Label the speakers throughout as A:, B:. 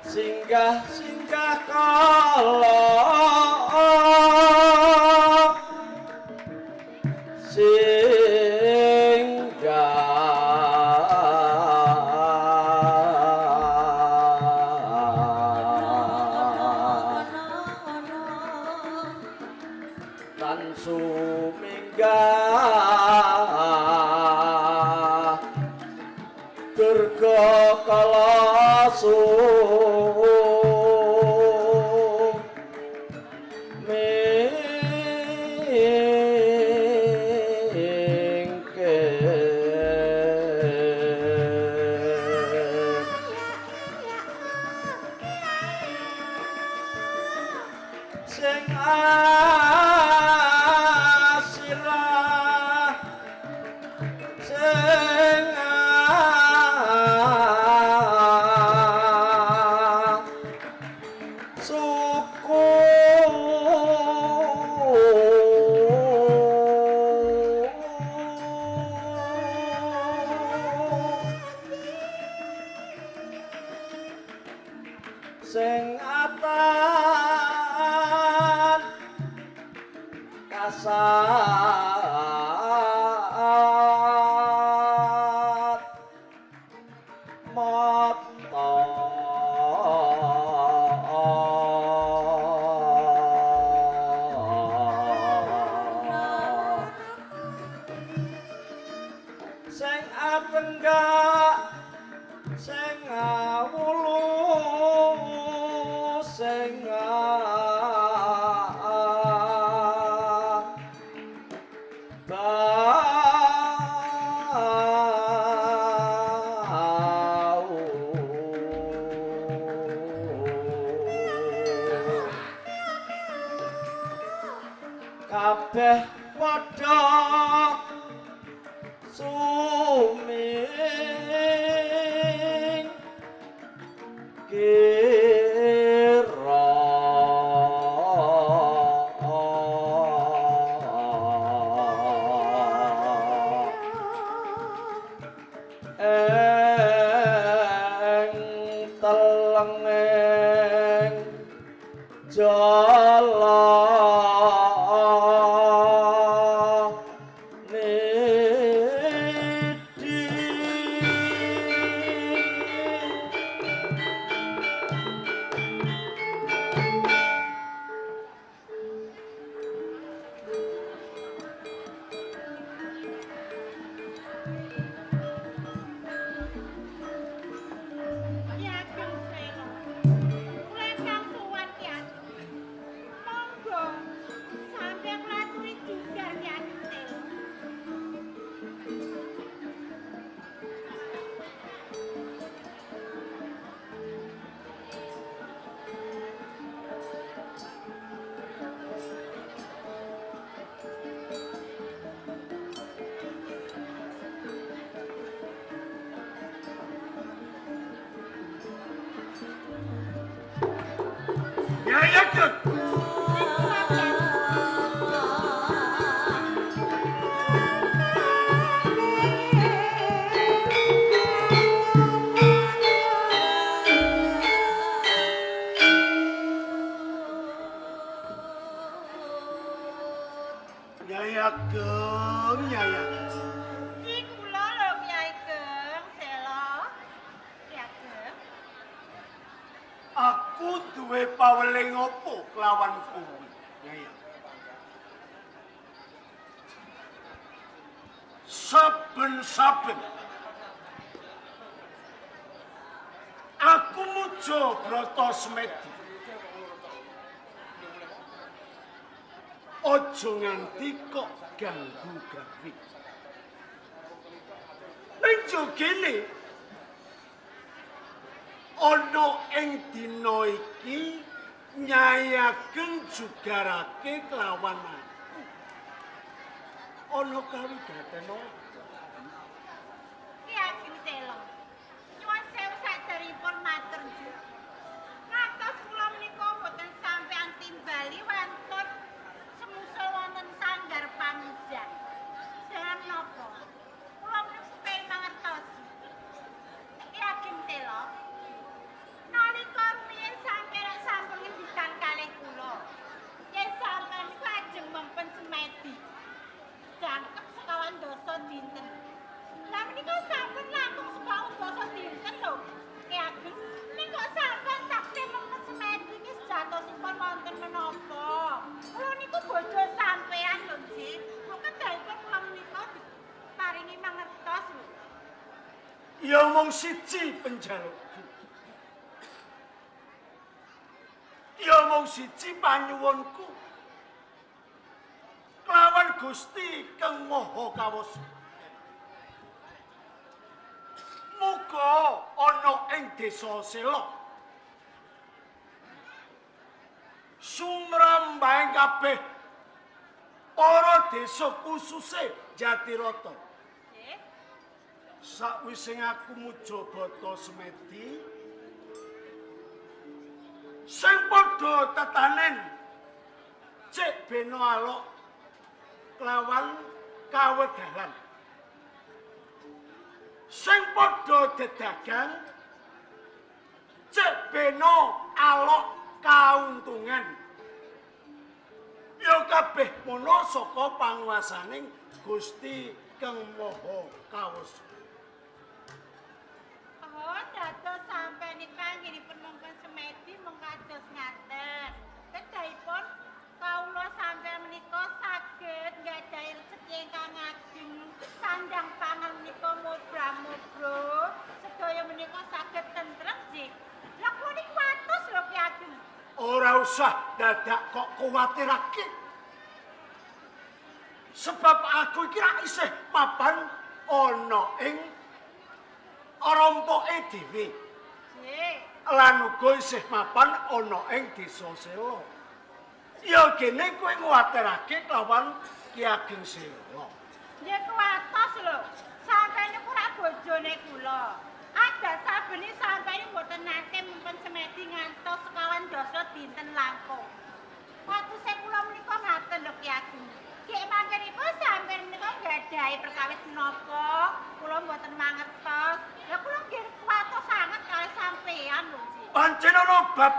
A: Singgah kala tan suminggah durga kala sing asirah sing suku sing atan kasat mata sing atenggak sing ngawulu sing kabeh padha suming kira eng telenging jala
B: Nyai Ageng, Nyai Ageng.
C: Si kula lho Kyai Ageng, Sela. Kyai Ageng.
B: Aku duwe paweling opo kelawan kowe, Nyai Ageng. Saben-saben aku muja brata semedi. Ojo nganti kok ganggu gawe. Ning jogene ana ing dina iki Nyai Ageng jugarake kelawan aku. Ana kawigaten apa?
C: Kyai Ageng Sela. Nyuwun sewu saderipun matur njuk. Ngantos kula menika boten sampeyan timbali wonten menapa? Kula niku bojo sampean lho, Ji. Kok kedahipun kula menika diparingi mangertos lho.
B: Ya mung siji penjalukku. Ya mung siji panyuwunku. Kelawan Gusti Kang Maha Kawasa. Muga ana ing desa Sela sumrambahing kabeh para desa kususe Jatirata.
C: Nggih.
B: Sakwise aku muja bata semedi sing padha tetanen cek beno alok kelawan kawedalan sing padha dedagang cek beno alok kauntungan ya kabeh mono saka panguwasaning Gusti Kang Maha Kawasa.
C: Oh, dados sampeyan nika nggiripun mongkon semedi mung kados ngaten. Kedahipun kawula sampeyan menika saged nggadahi rezeki ingkang ageng, sandang pangan menika mubra-mubra, sedaya menika saged tentrem, Ji. Lah kula niku atus lho Ki Ageng.
B: Ora usah dadak kok kuwatirake. Sebab aku iki ra isih mapan ana ing rompoke dhewe.
C: Nggih.
B: Lan uga isih mapan ana ing desa Sela. Ya kene kowe nguwatirake kelawan Ki Ageng Sela.
C: Nggih kuwatos lho. Sampeyan niku ora bojone kula. Ada sabeni sampeyan mboten nate mempun semedi ngantos sekawan dasa dinten langkung. Watuse kula menika ngaten lho Ki Ageng. Nggih mangkenipun sampeyan menika nggadahi perkawis menapa? Kula mboten mangertos. Ya kula nggih kuwatos sanget kalih sampeyan lho, Ji.
B: Pancen ana bab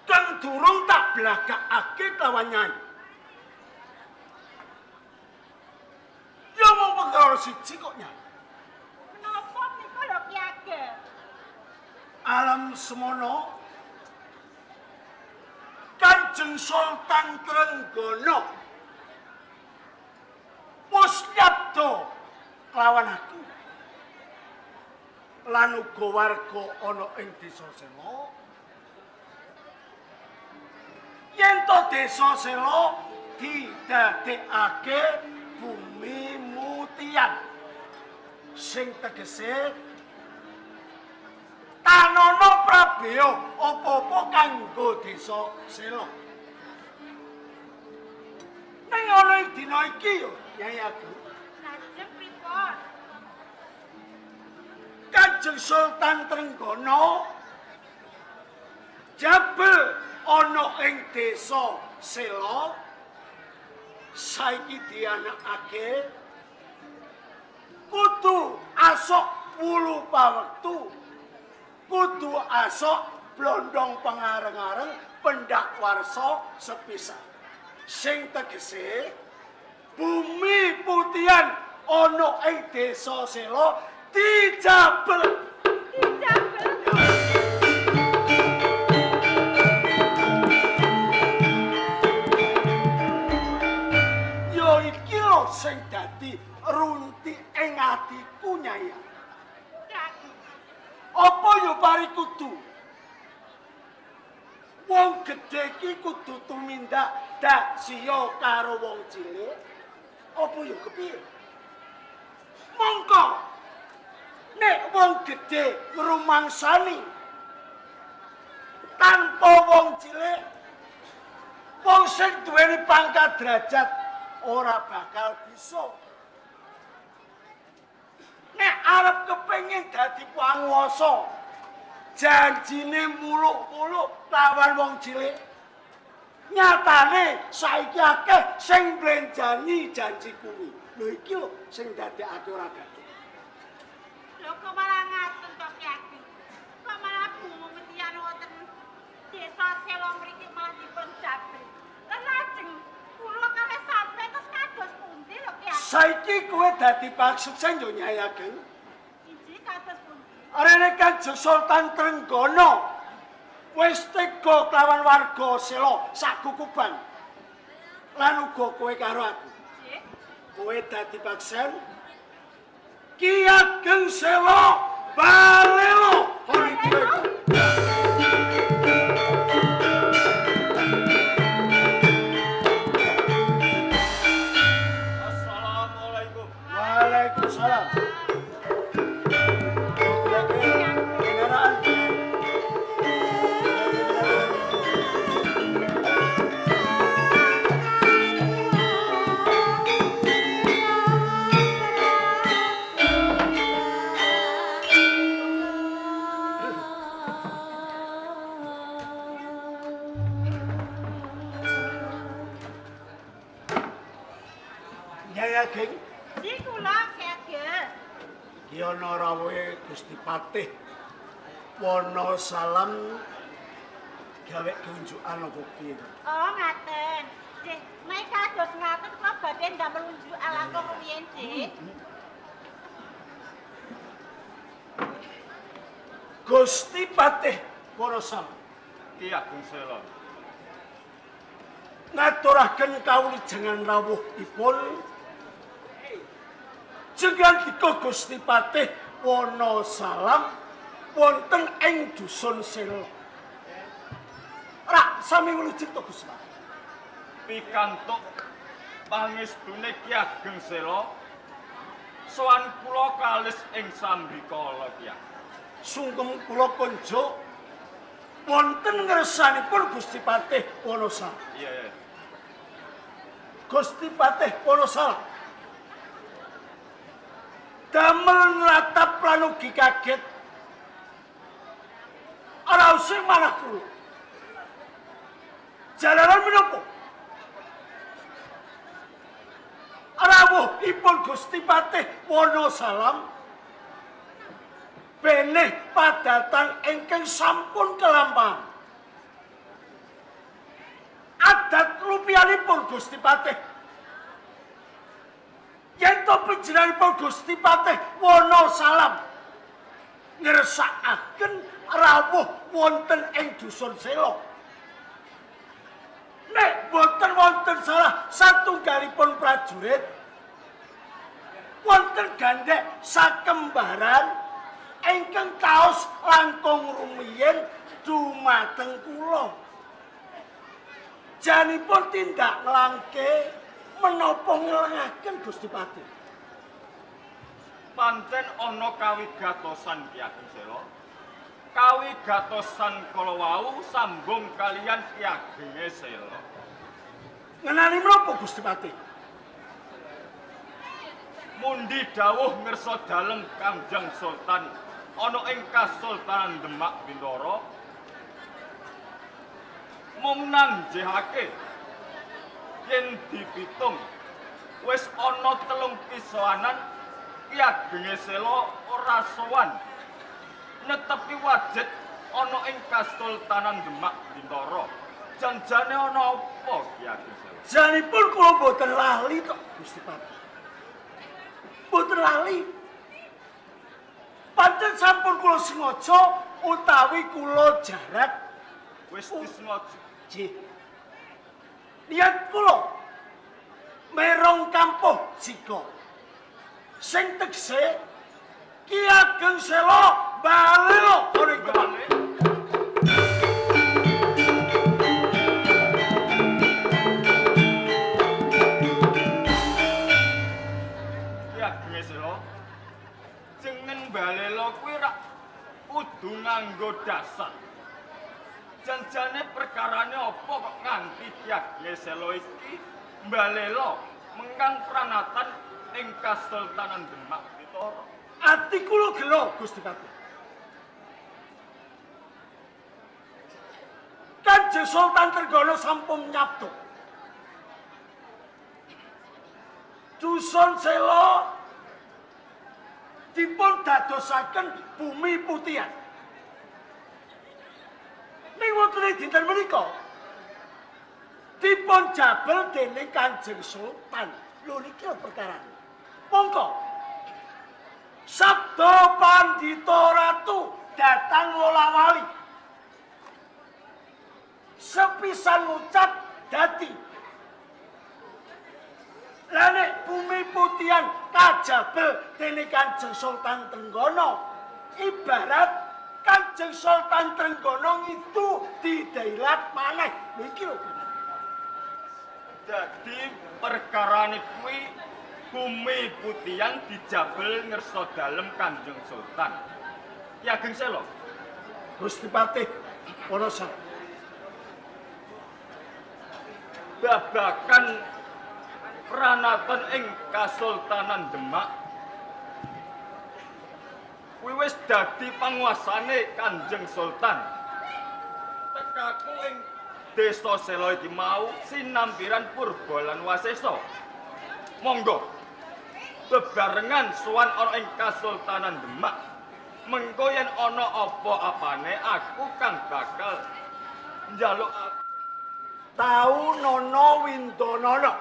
B: kang durung tak blagakake kelawan Nyai. Ya mung perkara siji kok Nyai.
C: Menapa menika lho Ki Ageng?
B: Alam semono Kanjeng Sultan Trenggono wis nyabda kelawan aku lan uga warga ana ing desa Sela yen to desa Sela didadekake bumi mutian sing tegese Tanono Prabeya apa-apa kanggo desa Sela. Ning ana ing dina iki yo, Nyai Ageng.
C: Lajeng pripun?
B: Kanjeng Sultan Trenggono jabel ana ing desa Sela saiki dianakake kudu asok wulu pawektu kudu asok blondong pengareng-areng pendak warsa sepisan sing tegese bumi putihan ana ing desa Sela dijabel. Yo iki lho sing dadi runti ing atiku Nyai. Apa yo pari kudu? Wong gedhe iki kudu tumindak dak siya karo wong cilik. Apa yo kepiye? Mongko nek wong gedhe ngrumangsani tanpa wong cilik, wong sing duweni pangkat derajat ora bakal bisa. Nek arep kepengin dadi panguwasa, janjine muluk-muluk lawan wong cilik. Nyatane saiki akeh sing mblenjani janji kuwi. Lho iki lho sing dadekake ora gaduh.
C: Lho kok malah ngaten to Ki Ageng? Kok malah bumi mutian wonten desa Sela mriki malah dipun jabel. Lan lajeng kula kalih sampe terus kados pundi lho Ki Ageng?
B: Saiki kowe dadi paksuksen yo Nyai Ageng.
C: Inji kados pundi?
B: Arene Kanjeng Sultan Trenggono wis tega kelawan warga sela sak kukuban. Lan uga kowe karo aku.
C: Nggih.
B: Kowe dadi baksen Ki Ageng Sela Balelo Honidyo.
A: Assalamualaikum.
B: Waalaikumsalam. Kendaraan. Nyai Ageng,
C: Si kula Ki Ageng.
B: ki ana rawuhe Gusti Patih Wonosalam gawe kunjukan apa piye?
C: Oh, ngaten. Nggih, nek kados ngaten kula badhe ndamel unjukan langkung rumiyin, nggih.
B: Gusti Patih Wonosalam
A: Ki Ageng Sela.
B: ngaturaken kawulijengan rawuhipun jengandika Gusti Patih Wonosalam wonten ing dusun Sela. Rak sami wilujeng to Gusti Patih.
A: Pikantuk pangestune Ki Ageng Sela sowan kula kalis ing Sambikala Ki Ageng.
B: Sungkem kula konjo wonten ngersanipun Gusti Patih Wonosalam.
A: Iya.
B: Gusti Patih Wonosalam damel natap lan ugi kaget ora usih manah kula. Jalaran menapa? Rawuhipun Gusti Patih Wonosalam benih padatan ingkang sampun kelampahan. Adat rupiahipun Gusti Patih. Yen to panjenenganipun Gusti Patih Wonosalam ngersakaken rawuh wonten ing dusun Sela. Nek boten wonten salah satunggalipun prajurit wonten gandhek sakembaran ingkang kaos langkung rumiyin dumateng kula. Janipun tindak nglangke menapa ngelengaken Gusti Patih.
A: Pancen ana kawigatosan Ki Ageng Sela. Kawigatosan kala wau sambung kalian Ki Ageng Sela.
B: Ngenani menapa Gusti Patih?
A: Mundi dawuh ngersa dalem Kangjeng Sultan ana ing Kasultanan Demak Bintoro mung nanjehake yen dipitung wis ana 3 pisoanan Ki Ageng Sela ora sowan netepi wajib ana ing Kasultanan Demak Bintoro. Janjane ana apa Ki Ageng Sela?
B: Janipun kula boten lali to Gusti Patih. Boten lali. Pancen sampun kula sengaja utawi kula jarak
A: Wis disengaja.
B: nggih. Niat kula merong kampuh jika sing tegese Ki Ageng Sela Balelo Honidyo.
A: Bali. Ki Ageng Sela jeneng Balela kuwi rak kudu nganggo dasar. Janjane perkarane apa kok nganti Ki Ageng Sela iki mbalela mengkang pranatan ing Kasultanan Demak Bintoro.
B: Ati kula gelo Gusti Patih. Kanjeng Sultan Trenggono sampun nyabda. Dusun Sela dipun dadosaken bumi putihan. Ning wonten dinten menika dipun jabel dening Kanjeng Sultan. Lho niki perkarane. Monggo sabda Pandhita Ratu datang Wolawali. sepisan ngucap dadi. Lah nek bumi putihan kajabel dening Kanjeng Sultan Trenggono, ibarat Kanjeng Sultan Trenggono itu didailat maneh. Lho iki lho.
A: Jadi perkarane kuwi bumi putihan dijabel ngersa dalem Kanjeng Sultan. Ki Ageng Sela.
B: Gusti Patih Wonosalam.
A: Babakan pranatan ing Kasultanan Demak kuwi wis dadi panguasane Kanjeng Sultan. Tekaku ing Desa Sela iki mau sinampiran Purba lan Wasesa. Monggo bebarengan sowan ana ing Kasultanan Demak. Mengko yen ana apa-apane aku kang bakal njaluk
B: Tau Nono Windonono.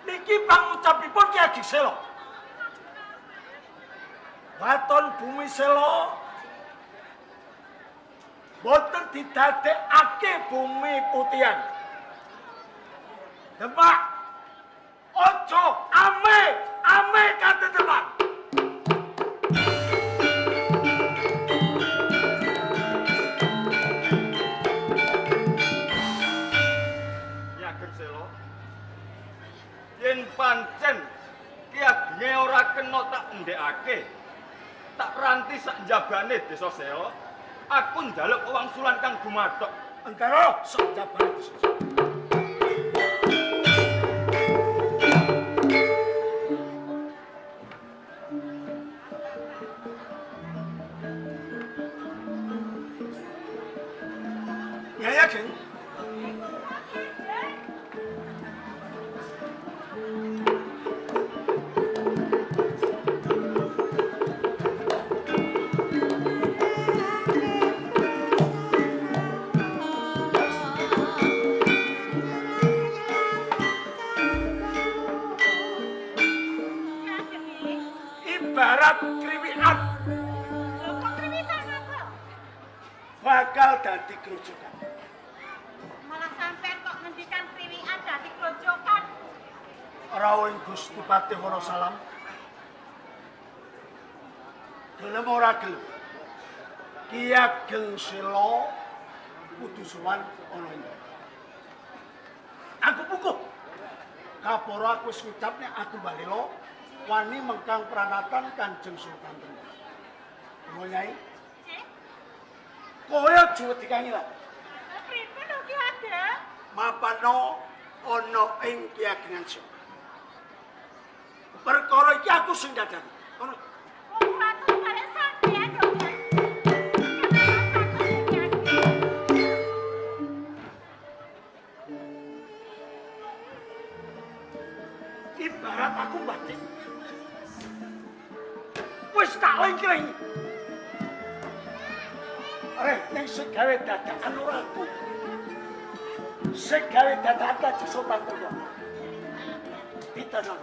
B: Niki pangucapipun Ki Ageng Sela. Waton bumi Sela boten didadekake bumi putihan. Demak ojo ame kate Demak.
A: Ki Ageng Sela. Yen pancen Ki Agenge ora kena tak ndekake, tak ranti sak njabane Desa Sela, aku njaluk wangsulan kang gumathok.
B: Engkara sak jabane Desa Sela. Nyai Ageng. Ibarat kriwikan
C: Lho kok kriwikan apa?
B: bakal dadi grojokan.
C: Malah sampean kok ngendikan kriwikan dadi grojokan.
B: Rawuh Gusti Patih Wonosalam. Gelem ora gelem. Ki Ageng Sela kudu sowan ana ing. Aku pukuh. Kaporo aku wis ngucap nek aku balela wani mengkang pranatan Kanjeng Sultan Trenggono. Ngono Nyai.
C: Sik.
B: Kowe aja wedi kangelan.
C: Pripun lho Ki Ageng?
B: Mapano ana ing Ki Agengan Sela. Perkara iki aku sing dadani. Ngono.
C: Wong matur kare sampean lho.
B: Ibarat aku batik. Wis tak lengkring. Ning sing gawe dadakan ora aku. Sing gawe dadakan Kanjeng Sultan Trenggono. Pitana.